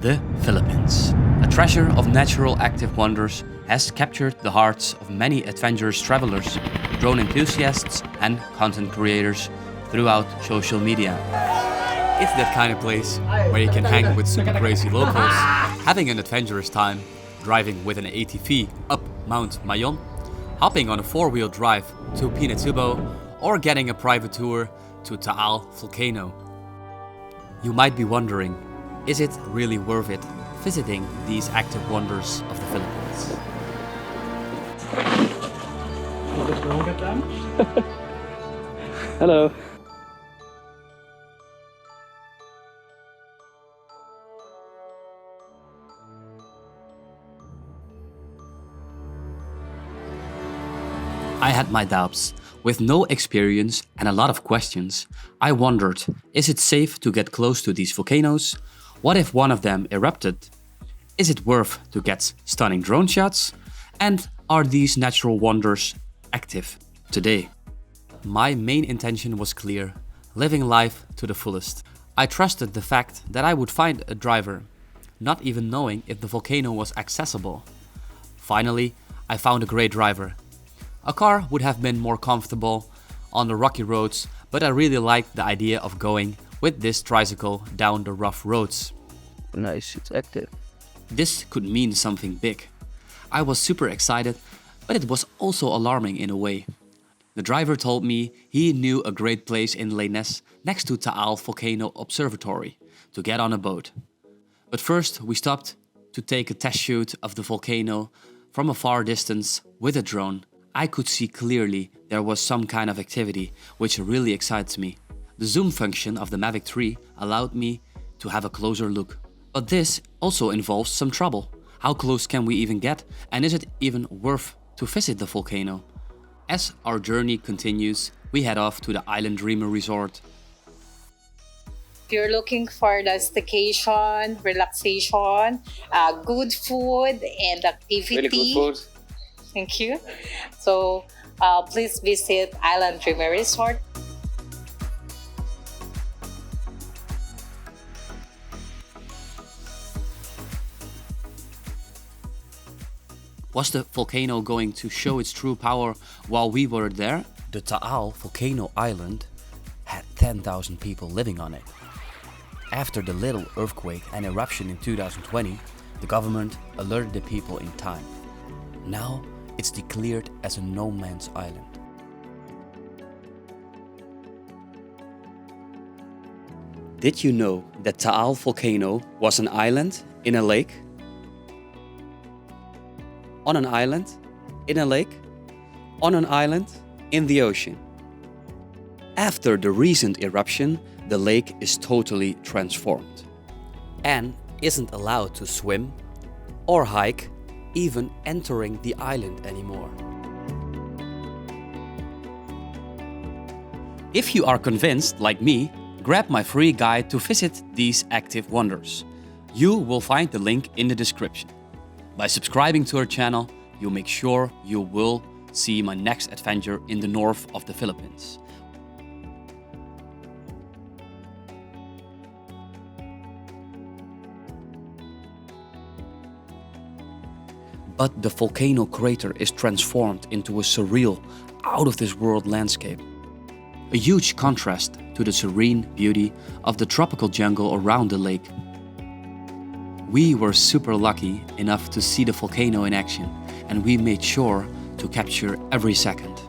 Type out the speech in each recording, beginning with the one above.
The Philippines, a treasure of natural active wonders, has captured the hearts of many adventurous travelers, drone enthusiasts, and content creators throughout social media. It's that kind of place where you can hang with super crazy locals, having an adventurous time, driving with an ATV up Mount Mayon, hopping on a four-wheel drive to Pinatubo, or getting a private tour to Taal Volcano. You might be wondering, is it really worth it visiting these active wonders of the Philippines? Hello. I had my doubts. With no experience and a lot of questions, I wondered, is it safe to get close to these volcanoes? What if one of them erupted? Is it worth to get stunning drone shots? And are these natural wonders active today? My main intention was clear, living life to the fullest. I trusted the fact that I would find a driver, not even knowing if the volcano was accessible. Finally, I found a great driver. A car would have been more comfortable on the rocky roads, but I really liked the idea of going with this tricycle down the rough roads. Nice, it's active. This could mean something big. I was super excited, but it was also alarming in a way. The driver told me he knew a great place in Leines next to Taal Volcano Observatory to get on a boat. But first we stopped to take a test shoot of the volcano from a far distance with a drone. I could see clearly there was some kind of activity, which really excites me. The zoom function of the Mavic 3 allowed me to have a closer look. But this also involves some trouble. How close can we even get? And is it even worth to visit the volcano? As our journey continues, we head off to the Island Dreamer Resort. If you're looking for the staycation, relaxation, good food and activity. Really good food. Thank you. So please visit Island Dreamer Resort. Was the volcano going to show its true power while we were there? The Taal Volcano Island had 10,000 people living on it. After the little earthquake and eruption in 2020, the government alerted the people in time. Now it's declared as a no-man's island. Did you know that Taal Volcano was an island in a lake? On an island, in a lake, on an island, in the ocean. After the recent eruption, the lake is totally transformed and isn't allowed to swim or hike, even entering the island anymore. If you are convinced, like me, grab my free guide to visit these active wonders. You will find the link in the description. By subscribing to our channel, you'll make sure you will see my next adventure in the north of the Philippines. But the volcano crater is transformed into a surreal, out-of-this-world landscape. A huge contrast to the serene beauty of the tropical jungle around the lake. We were super lucky enough to see the volcano in action, and we made sure to capture every second.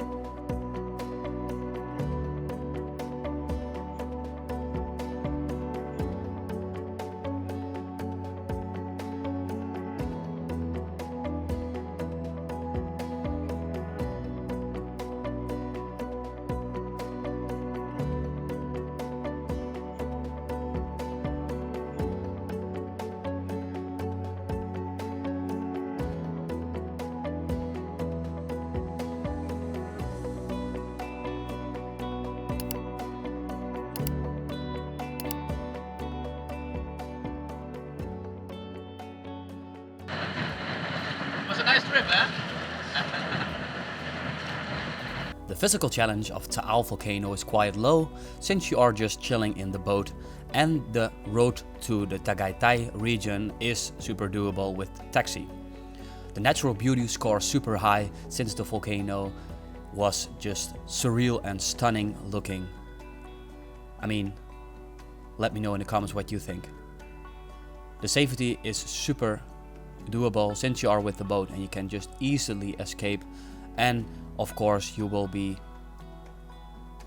Was a nice trip, huh? The physical challenge of Taal Volcano is quite low since you are just chilling in the boat, and the road to the Tagaytay region is super doable with taxi. The natural beauty scores super high since the volcano was just surreal and stunning looking. I mean, let me know in the comments what you think. The safety is super doable since you are with the boat and you can just easily escape, and of course you will be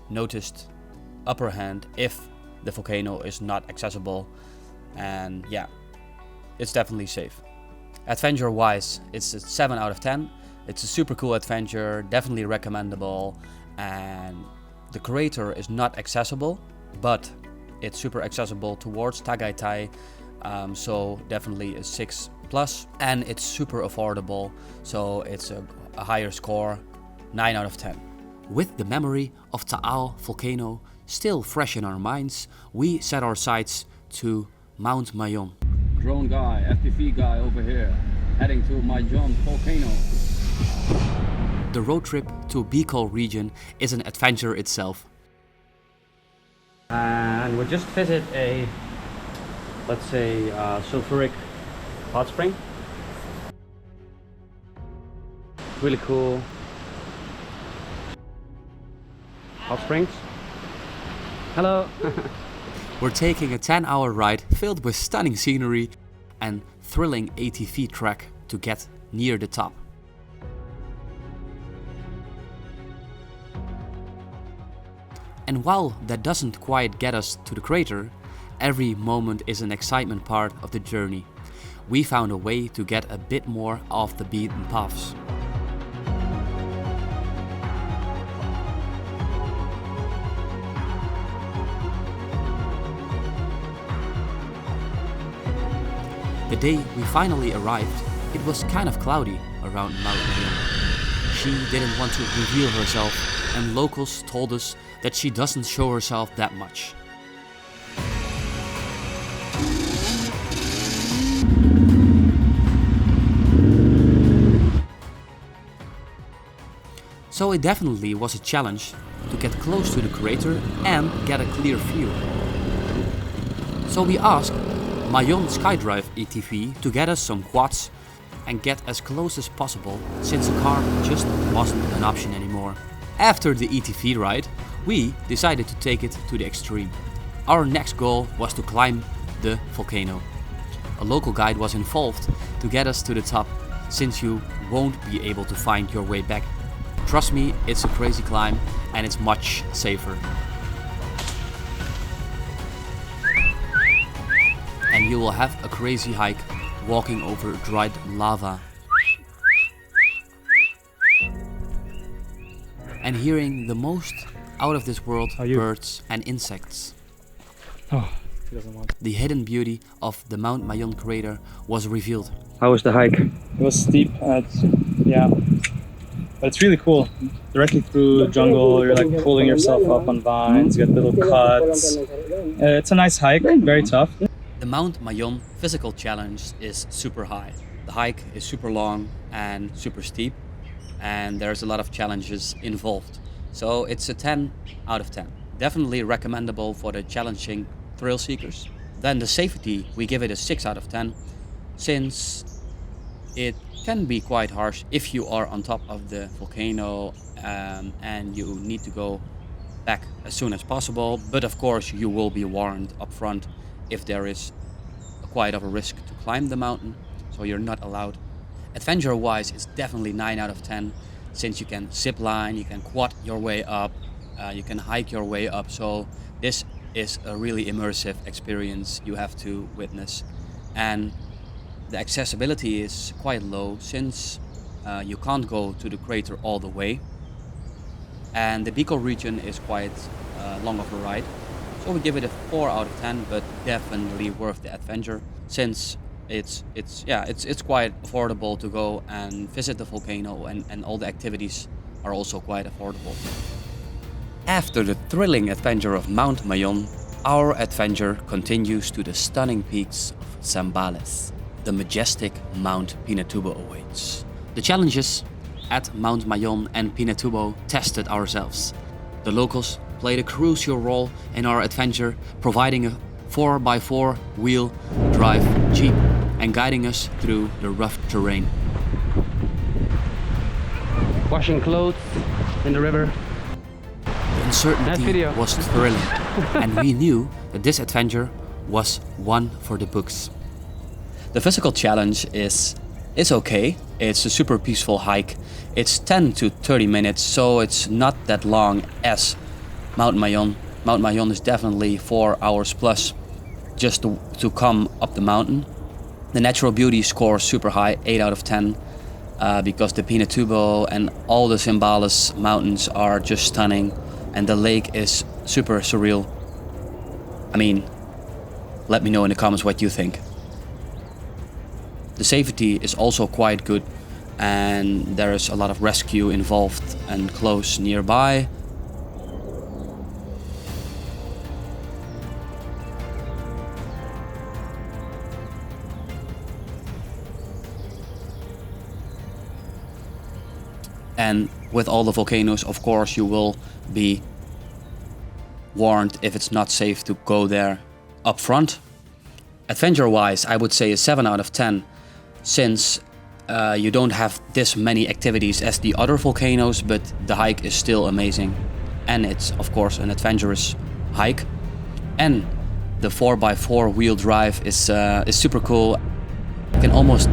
noticed upper hand if the volcano is not accessible, and yeah, it's definitely safe. Adventure wise, it's a 7 out of 10. It's a super cool adventure, definitely recommendable, and the crater is not accessible, but it's super accessible towards Tagaytay, so definitely a 6+, and it's super affordable, so it's a higher score, 9 out of 10. With the memory of Taal Volcano still fresh in our minds, we set our sights to Mount Mayon. Drone guy, FPV guy over here, heading to Mayon Volcano. The road trip to Bicol region is an adventure itself. And we just visit a, let's say, sulfuric hot spring. Really cool hot springs. Hello. We're taking a 10-hour ride filled with stunning scenery and thrilling ATV track to get near the top. And while that doesn't quite get us to the crater, every moment is an excitement part of the journey. We found a way to get a bit more off the beaten paths. The day we finally arrived, it was kind of cloudy around Mount Mayon. She didn't want to reveal herself, and locals told us that she doesn't show herself that much. So it definitely was a challenge to get close to the crater and get a clear view. So we asked Mayon Skydrive ATV to get us some quads and get as close as possible, since a car just wasn't an option anymore. After the ATV ride, we decided to take it to the extreme. Our next goal was to climb the volcano. A local guide was involved to get us to the top, since you won't be able to find your way back. Trust me, it's a crazy climb and it's much safer. And you will have a crazy hike walking over dried lava and hearing the most out of this world birds and insects. Oh, he doesn't want. The hidden beauty of the Mount Mayon crater was revealed. How was the hike? It was steep. Yeah, but it's really cool. Directly through the jungle, you're like pulling yourself up on vines, you get little cuts. It's a nice hike, very tough. The Mount Mayon physical challenge is super high. The hike is super long and super steep, and there's a lot of challenges involved. So it's a 10 out of 10. Definitely recommendable for the challenging thrill seekers. Then the safety, we give it a 6 out of 10, since it can be quite harsh if you are on top of the volcano and you need to go back as soon as possible. But of course you will be warned up front if there is quite of a risk to climb the mountain, so you're not allowed. Adventure wise, it's definitely 9 out of 10, since you can zip line, you can quad your way up, you can hike your way up. So this is a really immersive experience you have to witness. And the accessibility is quite low, since you can't go to the crater all the way. And the Bicol region is quite long of a ride. So we give it a 4 out of 10, but definitely worth the adventure, since it's quite affordable to go and visit the volcano, and all the activities are also quite affordable. After the thrilling adventure of Mount Mayon, our adventure continues to the stunning peaks of Zambales. The majestic Mount Pinatubo awaits. The challenges at Mount Mayon and Pinatubo tested ourselves. The locals played a crucial role in our adventure, providing a 4x4 wheel drive jeep and guiding us through the rough terrain. Washing clothes in the river. The uncertainty was thrilling, and we knew that this adventure was one for the books. The physical challenge is okay. It's a super peaceful hike. It's 10 to 30 minutes, so it's not that long as Mount Mayon. Mount Mayon is definitely 4 hours plus just to come up the mountain. The natural beauty score is super high, 8 out of 10, because the Pinatubo and all the Zambales mountains are just stunning, and the lake is super surreal. I mean, let me know in the comments what you think. The safety is also quite good, and there is a lot of rescue involved and close nearby. And with all the volcanoes, of course, you will be warned if it's not safe to go there up front. Adventure-wise, I would say a 7 out of 10, since you don't have this many activities as the other volcanoes, but the hike is still amazing. And it's, of course, an adventurous hike. And the 4x4 wheel drive is super cool. You can almost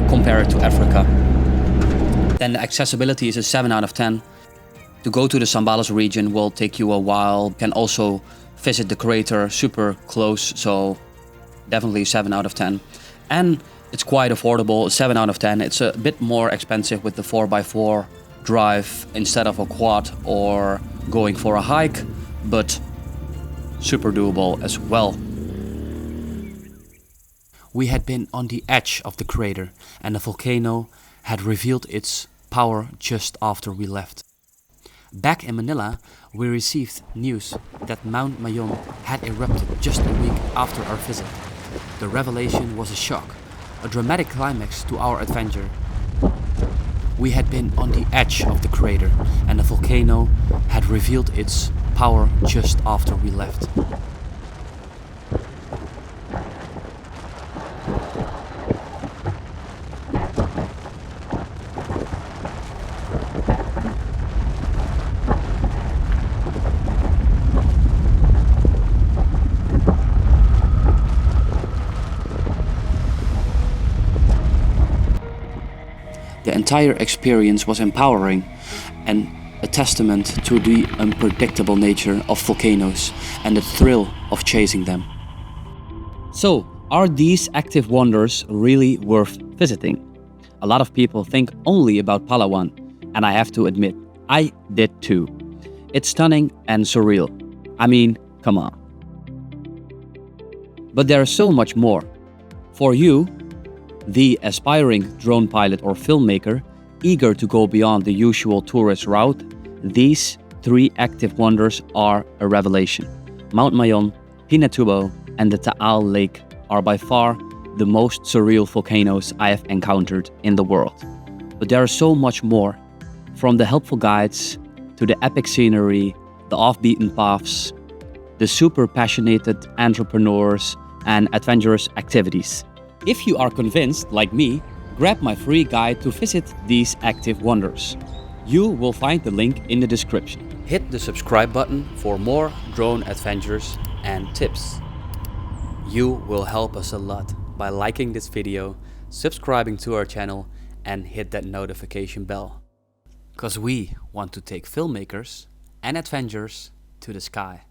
compare it to Africa. Then the accessibility is a 7 out of 10. To go to the Zambales region will take you a while. You can also visit the crater super close, so definitely 7 out of 10. And it's quite affordable, 7 out of 10. It's a bit more expensive with the 4x4 drive instead of a quad or going for a hike, but super doable as well. We had been on the edge of the crater, and the volcano had revealed its power just after we left. Back in Manila, we received news that Mount Mayon had erupted just a week after our visit. The revelation was a shock, a dramatic climax to our adventure. We had been on the edge of the crater, and the volcano had revealed its power just after we left. The entire experience was empowering and a testament to the unpredictable nature of volcanoes and the thrill of chasing them. So, are these active wonders really worth visiting? A lot of people think only about Palawan, and I have to admit, I did too. It's stunning and surreal. I mean, come on. But there is so much more. For you, the aspiring drone pilot or filmmaker, eager to go beyond the usual tourist route, these 3 active wonders are a revelation. Mount Mayon, Pinatubo, and the Taal Lake are by far the most surreal volcanoes I have encountered in the world. But there is so much more, from the helpful guides to the epic scenery, the off-beaten paths, the super passionate entrepreneurs, and adventurous activities. If you are convinced, like me, grab my free guide to visit these active wonders. You will find the link in the description. Hit the subscribe button for more drone adventures and tips. You will help us a lot by liking this video, subscribing to our channel, and hit that notification bell. Because we want to take filmmakers and adventures to the sky.